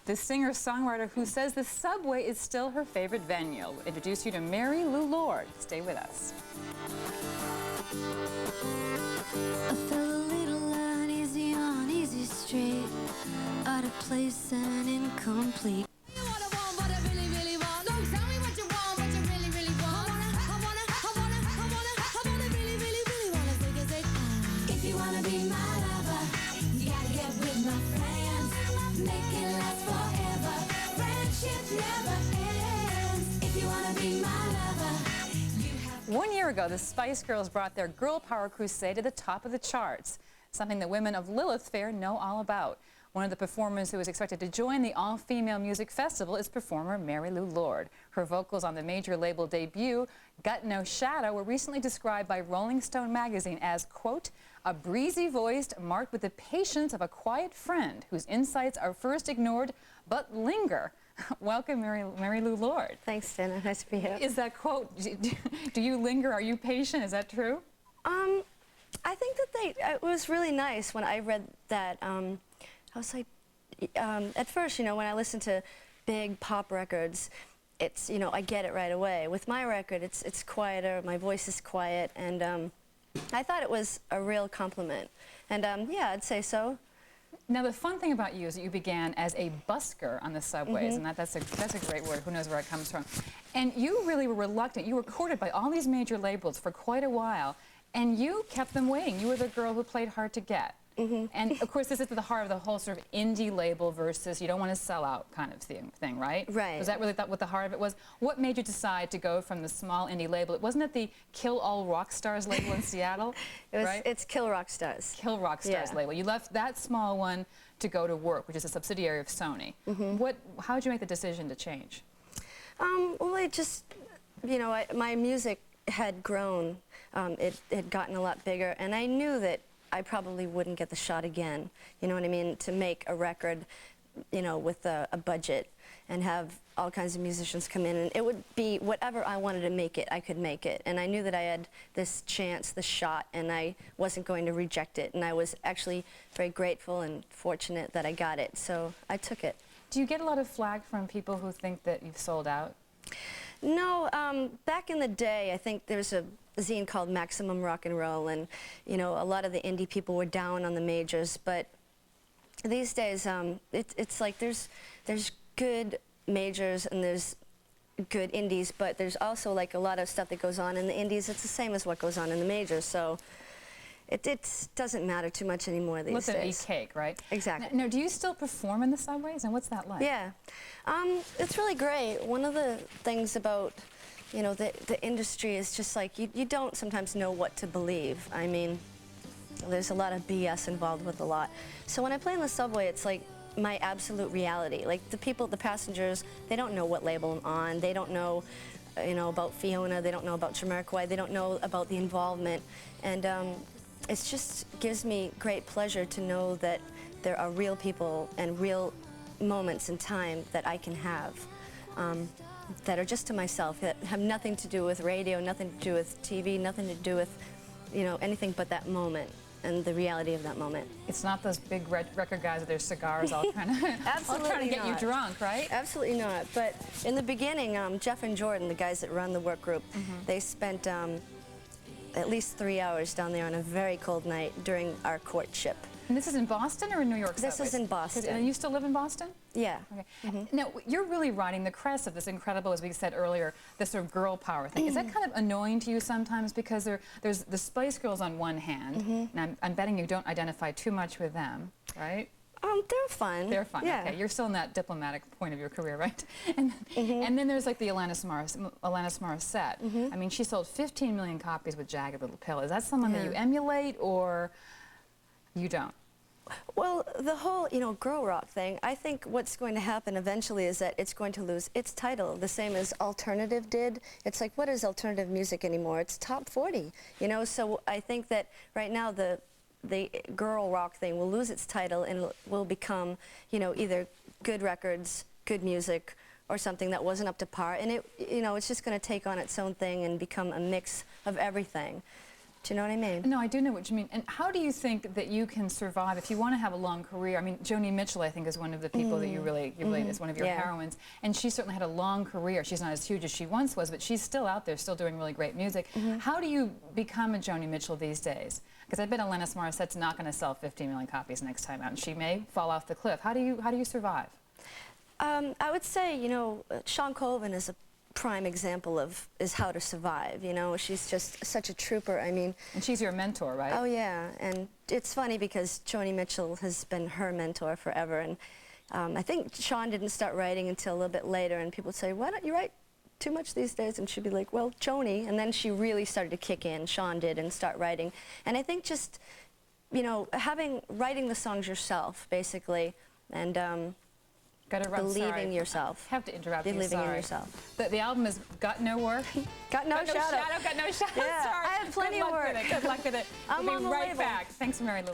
the singer-songwriter who says the subway is still her favorite venue. We'll introduce you to Mary Lou Lord. Stay with us. I felt a little uneasy on Easy Street, out of place and incomplete. One year ago, the Spice Girls brought their Girl Power Crusade to the top of the charts, something the women of Lilith Fair know all about. One of the performers who is expected to join the all-female music festival is performer Mary Lou Lord. Her vocals on the major label debut, Got No Shadow, were recently described by Rolling Stone magazine as, quote, a breezy voice marked with the patience of a quiet friend whose insights are first ignored but linger. Welcome, Mary Lou Lord. Thanks, Dana. Nice to be here. Is that quote, do you linger? Are you patient? Is that true? I think that it was really nice when I read that. I was like, at first, when I listen to big pop records, it's, I get it right away. With my record, it's quieter, my voice is quiet, and I thought it was a real compliment. And yeah, I'd say so. Now, the fun thing about you is that you began as a busker on the subways, and that's a great word. Who knows where it comes from? And you really were reluctant. You were courted by all these major labels for quite a while, and you kept them waiting. You were the girl who played hard to get. And of course, this is at the heart of the whole sort of indie label versus you don't want to sell out kind of thing, right? Right. Was that really what the heart of it was? What made you decide to go from the small indie label? It wasn't it the Kill All Rock Stars label in Seattle? Right? It's Kill Rock Stars. Kill Rock Stars label. You left that small one to go to Work, which is a subsidiary of Sony. How did you make the decision to change? Well, I just, my music had grown. It had gotten a lot bigger, and I knew that I probably wouldn't get the shot again, you know what I mean, to make a record, with a budget and have all kinds of musicians come in, and it would be whatever I wanted to make it, I could make it. And I knew that I had this chance, this shot, and I wasn't going to reject it. And I was actually very grateful and fortunate that I got it, so I took it. Do you get a lot of flack from people who think that you've sold out? No, back in the day, I think there's a zine called Maximum Rock and Roll, and a lot of the indie people were down on the majors, but these days it's like there's good majors and there's good indies, but there's also like a lot of stuff that goes on in the indies. It's the same as what goes on in the majors, so it doesn't matter too much anymore these days. Let's eat cake, right? Exactly. Now, do you still perform in the subways, and what's that like? Yeah, it's really great. One of the things about the industry is just like you don't sometimes know what to believe. I mean, there's a lot of BS involved with a lot. So when I play in the subway, it's like my absolute reality. Like the passengers, they don't know what label I'm on. They don't know, about Fiona. They don't know about Jamiroquai. They don't know about the involvement. And it just gives me great pleasure to know that there are real people and real moments in time that I can have. That are just to myself, that have nothing to do with radio, nothing to do with TV, nothing to do with, anything but that moment and the reality of that moment. It's not those big record guys with their cigars all trying to get you drunk, right? Absolutely not. But in the beginning, Jeff and Jordan, the guys that run the work group, they spent at least 3 hours down there on a very cold night during our courtship. And this is in Boston or in New York? This is in Boston. And you still live in Boston? Yeah. Okay. Now, you're really riding the crest of this incredible, as we said earlier, this sort of girl power thing. Is that kind of annoying to you sometimes? Because there's the Spice Girls on one hand, and I'm betting you don't identify too much with them, right? They're fun. They're fun, yeah. Okay. You're still in that diplomatic point of your career, right? And then there's like the Alanis Morissette. I mean, she sold 15 million copies with Jagged Little Pill. Is that someone that you emulate, or you don't? Well, the whole, girl rock thing, I think what's going to happen eventually is that it's going to lose its title, the same as alternative did. It's like, what is alternative music anymore? It's top 40, So I think that right now the girl rock thing will lose its title and will become, either good records, good music, or something that wasn't up to par. And it's just going to take on its own thing and become a mix of everything. Do you know what I mean? No, I do know what you mean. And how do you think that you can survive if you want to have a long career? I mean, Joni Mitchell, I think, is one of the people that you really is one of your heroines. And she certainly had a long career. She's not as huge as she once was, but she's still out there, still doing really great music. How do you become a Joni Mitchell these days? Because I bet Alanis Morissette's not going to sell 50 million copies next time out, and she may fall off the cliff. How do you survive? I would say, you know, Sean Colvin is a prime example of how to survive. You know, she's just such a trooper. I mean, and she's your mentor, right? Oh yeah, and it's funny because Joni Mitchell has been her mentor forever, and I think Sean didn't start writing until a little bit later, and people would say, why don't you write too much these days? And she'd be like, well, Joni, and then she really started to kick in, Sean did, and start writing. And I think just, you know, writing the songs yourself, basically, and believing yourself. I have to interrupt you. Believing in yourself. The album has Got No Work. Got no shadow. Got no shadow. Yeah, Sorry. I have plenty of work. Good luck with it. I'm we'll on be the right label. back. Thanks, Mary Lou.